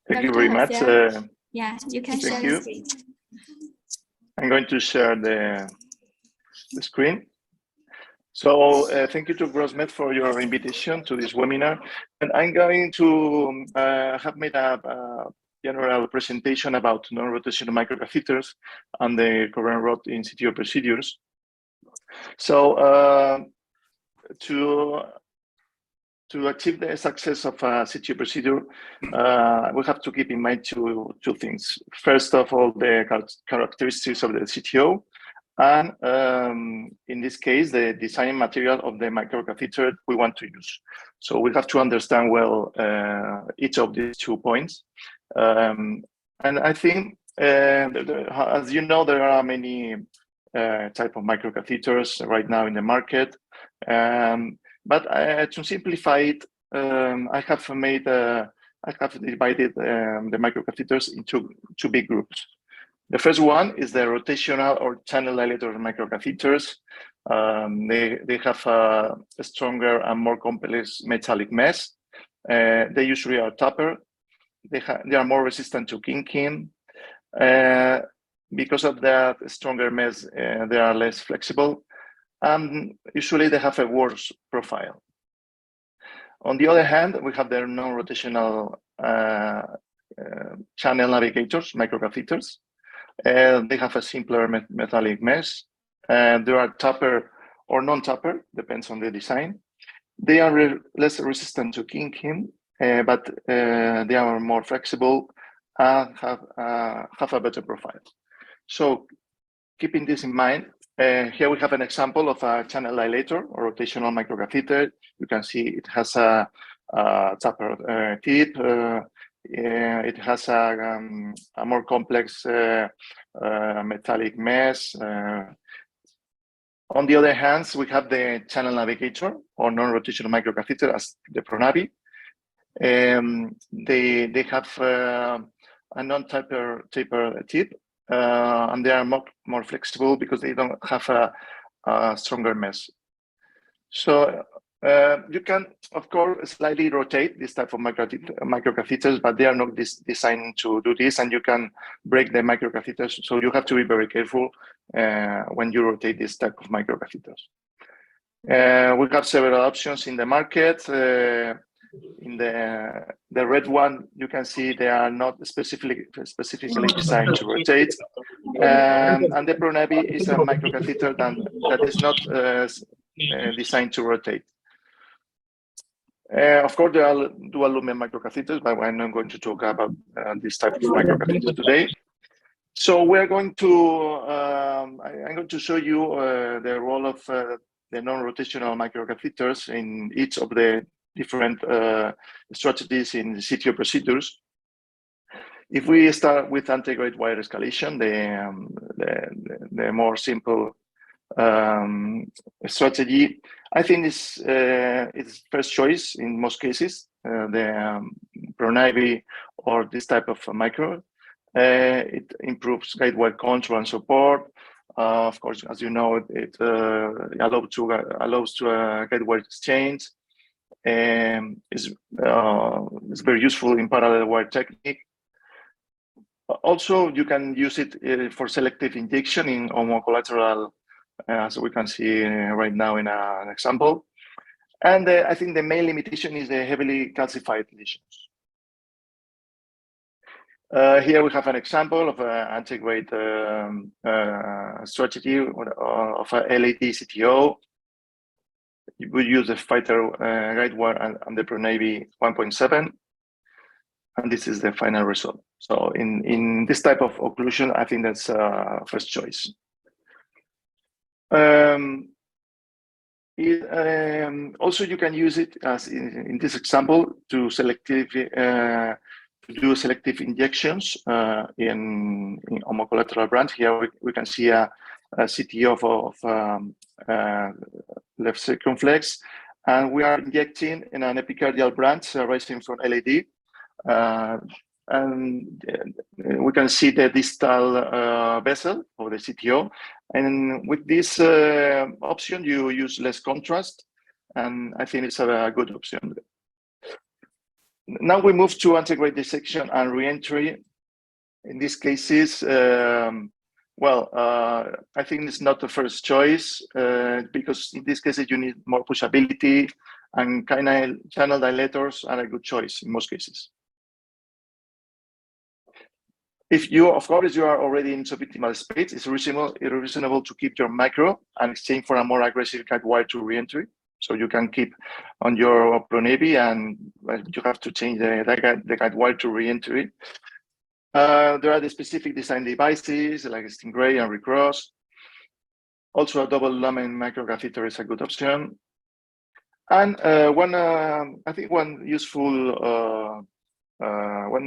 Thank you very much. Yeah, you can share the screen. I'm going to share the screen. So thank you to BrosMed for your invitation to this webinar. And I'm going to have made a general presentation about non-rotational microcatheters and the current route in CTO procedures. So to achieve the success of a CTO procedure, we have to keep in mind two things. First of all, the characteristics of the CTO, and in this case, the design material of the microcatheter we want to use. So we have to understand well each of these 2 points. And I think, as you know, there are many type of microcatheters right now in the market. But to simplify it, I have divided the microcatheters into 2 big groups. The first one is the rotational or channel dilator microcatheters. They have a stronger and more complex metallic mesh. They usually are tougher. They are more resistant to kinking. Because of that stronger mesh, they are less flexible. Usually they have a worse profile. On the other hand, we have the non-rotational channel navigators, microcatheters. They have a simpler metallic mesh. They are tougher or non-tougher, depends on the design. They are less resistant to kinking, but they are more flexible and have a better profile. So keeping this in mind, here we have an example of a channel dilator or rotational microcatheter. You can see it has a tougher tip. It has a more complex metallic mesh. On the other hand, we have the channel navigator or non-rotational microcatheter as the Pronavi. They have a non-taper tip, and they are more flexible because they don't have a stronger mesh. So you can, of course, slightly rotate this type of microcatheters, but they are not designed to do this, and you can break the microcatheters. So you have to be very careful when you rotate this type of microcatheters. We have several options in the market. In the red one, you can see they are not specifically designed to rotate. And the Pronavi is a microcatheter that is not designed to rotate. Of course, there are dual lumen microcatheters, but I'm not going to talk about this type of microcatheters today. So we're going to, I'm going to show you the role of the non-rotational microcatheters in each of the different strategies in the CTO procedures. If we start with antegrade wire escalation, the more simple strategy, I think is first choice in most cases, the Pronavi or this type of micro. It improves guide wire control and support. Of course, as you know, it allows to guide wire exchange. Is very useful in parallel wire technique. Also, you can use it for selective injection in homocolateral, as we can see right now in an example. And I think the main limitation is the heavily calcified lesions. Here we have an example of an antegrade strategy of a LAD CTO. You would use the fighter guide wire and the Pronavi 1.7, and this is the final result. So in this type of occlusion, I think that's first choice. Also, you can use it as in this example to do selective injections in homocolateral branch. Here we can see a CTO of left circumflex, and we are injecting in an epicardial branch arising from LAD. And we can see the distal vessel of the CTO. And with this option, you use less contrast, and I think it's a good option. Now we move to antegrade dissection and reentry. In these cases, I think it's not the first choice because in these cases you need more pushability, and channel dilators are a good choice in most cases. If you, of course, you are already in suboptimal space, it's reasonable to keep your micro and exchange for a more aggressive guide wire to reentry. So you can keep on your Pronavi, and you have to change the guide wire to reentry. There are the specific design devices like Stingray and Recross. Also, a double lumen microcatheter is a good option. And I think one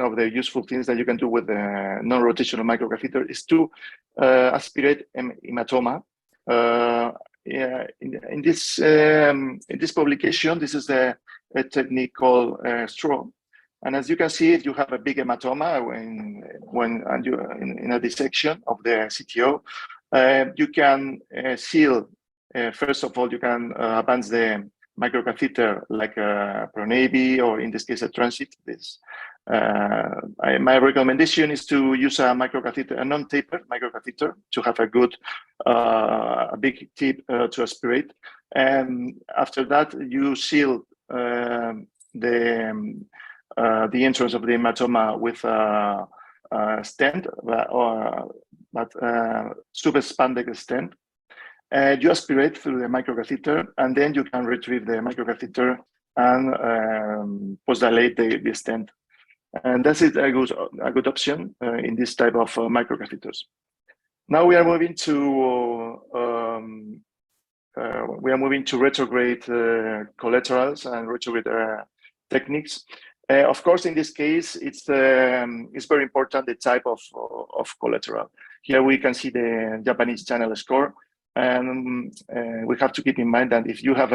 of the useful things that you can do with the non-rotational microcatheter is to aspirate hematoma. In this publication, this is a technique called straw. And as you can see, if you have a big hematoma in a dissection of the CTO, you can seal. First of all, you can advance the microcatheter like a Pronavi, or in this case a transit. My recommendation is to use a microcatheter, a non-tapered microcatheter, to have a good, a big tip to aspirate. And after that, you seal the entrance of the hematoma with a stent, but subexpanded stent. You aspirate through the microcatheter, and then you can retrieve the microcatheter and post-dilate the stent. And that's it, a good option in this type of microcatheters. Now we are moving to retrograde collaterals and retrograde techniques. Of course, in this case, it's very important the type of collateral. Here we can see the Japanese channel score, and we have to keep in mind that if you have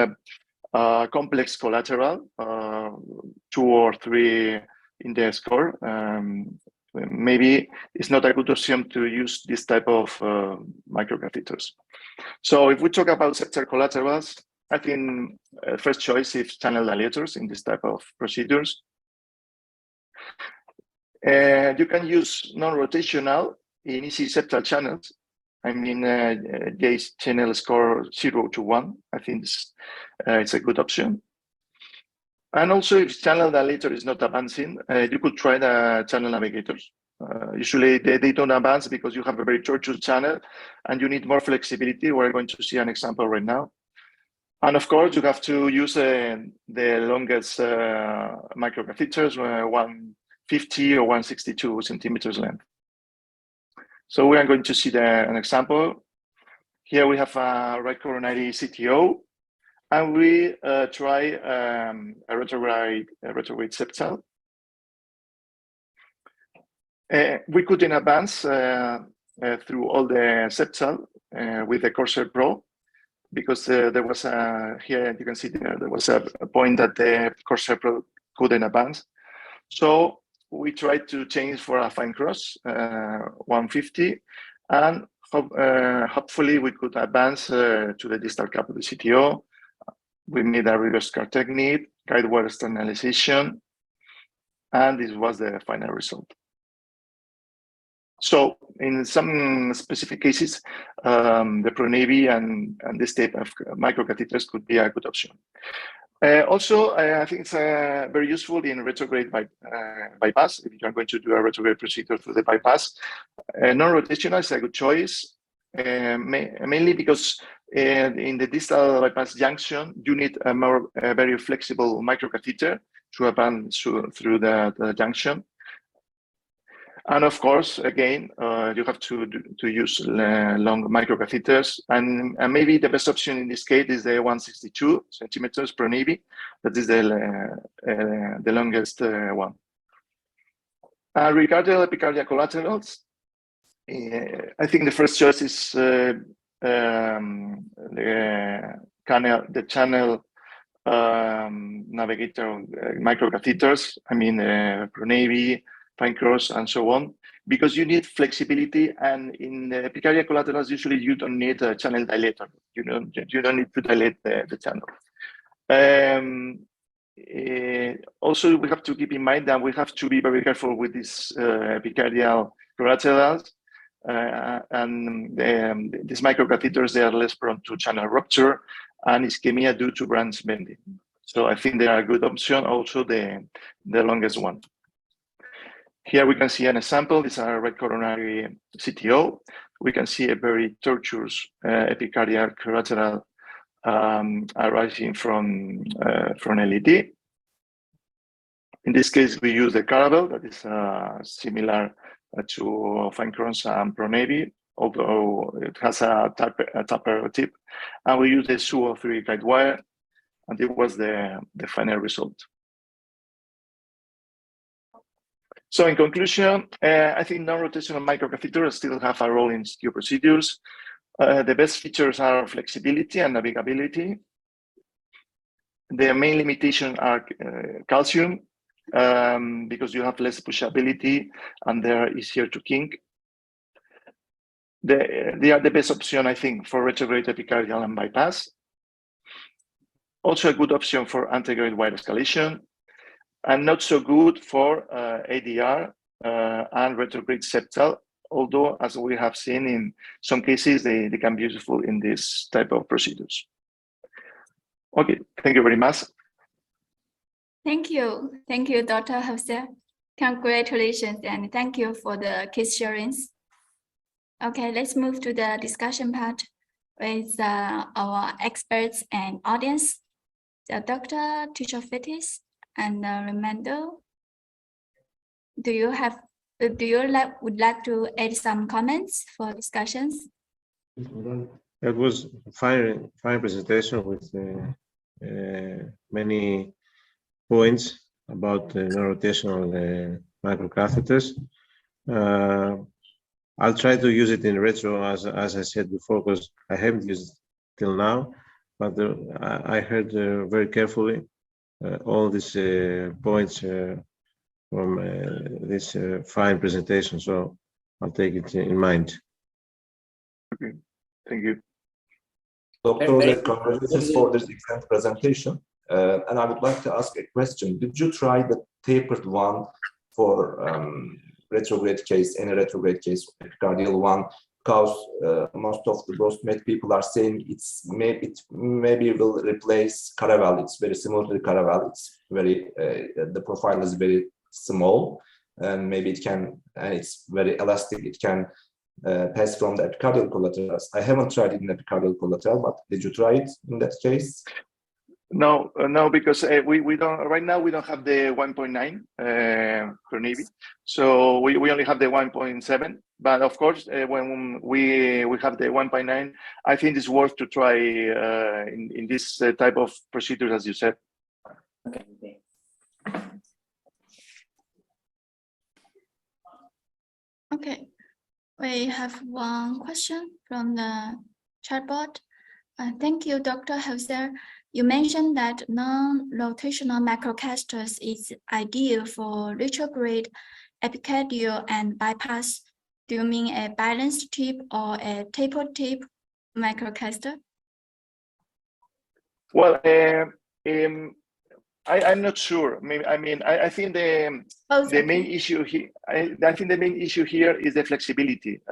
a complex collateral, 2 or 3 in the score, maybe it's not a good option to use this type of microcatheters. So if we talk about septal collaterals, I think first choice is channel dilators in this type of procedures. You can use non-rotational in easy septal channels. I mean, J's channel score 0 to 1. I think it's a good option. And also, if channel dilator is not advancing, you could try the channel navigators. Usually, they don't advance because you have a very tortuous channel and you need more flexibility. We're going to see an example right now. And of course, you have to use the longest microcatheters, 150 or 162 centimeters length. So we are going to see an example. Here we have a right coronary CTO, and we try a retrograde septal. We couldn't advance through all the septal with the Corsair Pro, because there was here you can see there was a point that the Corsair Pro couldn't advance. So we tried to change for a fine cross 150, and hopefully we could advance to the distal cap of the CTO. We made a reverse card technique, guide wire externalization, and this was the final result. So in some specific cases, the Pronavi and this type of microcatheters could be a good option. Also, I think it's very useful in retrograde bypass. If you are going to do a retrograde procedure through the bypass, non-rotational is a good choice, mainly because in the distal bypass junction, you need a very flexible microcatheter to advance through the junction. And of course, again, you have to use long microcatheters, and maybe the best option in this case is the 162 centimeters Pronavi. That is the longest one. Regarding epicardial collaterals, I think the first choice is the channel navigator microcatheters. I mean, Pronavi, fine cross, and so on, because you need flexibility, and in the epicardial collaterals, usually you don't need a channel dilator. You don't need to dilate the channel. also, we have to keep in mind that we have to be very careful with these epicardial collaterals, and these microcatheters, they are less prone to channel rupture and ischemia due to branch bending. So I think they are a good option, also the longest one. Here we can see an example. These are right coronary CTO. We can see a very tortuous epicardial collateral arising from LED. In this case, we use the caravel that is similar to fine crowns and Pronavi, although it has a taper tip. And we use the SU03 guide wire, and it was the final result. So in conclusion, I think non-rotational microcatheters still have a role in CTO procedures. The best features are flexibility and navigability. The main limitations are calcium, because you have less pushability and they're easier to kink. They are the best option, I think, for retrograde epicardial and bypass. Also a good option for antegrade wire escalation, and not so good for ADR and retrograde septal, although, as we have seen in some cases, they can be useful in this type of procedures. Okay, thank you very much. Thank you, Dr. Jose. Congratulations, and thank you for the case sharings. Okay, let's move to the discussion part with our experts and audience. So Dr. Tortuosity and Remando, would like to add some comments for discussions? It was fine presentation with many points about non-rotational microcatheters. I'll try to use it in retro, as I said before, because I haven't used it till now, but I heard very carefully all these points from this fine presentation, so I'll take it in mind. Okay, thank you. Dr. Congratulations for this excellent presentation. And I would like to ask a question. Did you try the tapered one for retrograde case, any retrograde case, epicardial one? Because most of the BrosMed people are saying it maybe will replace caravel. It's very similar to the caravel. It's very the profile is very small, and maybe it can, and it's very elastic. It can pass from the epicardial collaterals. I haven't tried it in epicardial collateral, but did you try it in that case? No, because we don't right now. We don't have the 1.9 Pronavi, so we only have the 1.7. But of course, when we have the 1.9, I think it's worth to try in this type of procedures, as you said. Okay. Okay, we have one question from the chatbot. Thank you, Dr. Jose. You mentioned that non-rotational microcatheters is ideal for retrograde, epicardial, and bypass. Do you mean a balanced tip or a tapered tip microcatheter? Well, I'm not sure. I think the main issue here. I think the main issue here is the flexibility.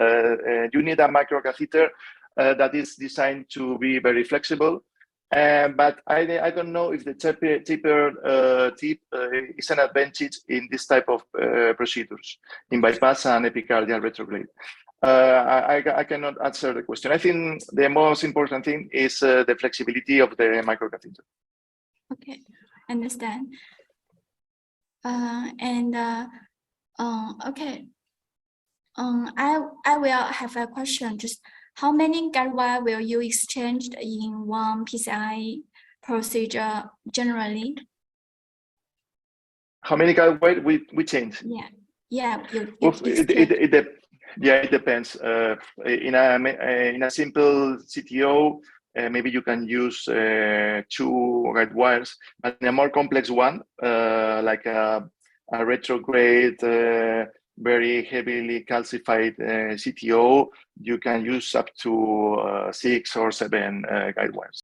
You need a microcatheter that is designed to be very flexible. But I don't know if the tapered tip is an advantage in this type of procedures, in bypass and epicardial retrograde. I cannot answer the question. I think the most important thing is the flexibility of the microcatheter. Okay, understand. Okay. I will have a question. Just how many guide wire will you exchange in one PCI procedure generally? How many guide wire we change? Yeah. It depends. In a simple CTO, maybe you can use 2 guide wires, but in a more complex one, like a retrograde, very heavily calcified CTO, you can use up to 6 or 7 guide wires.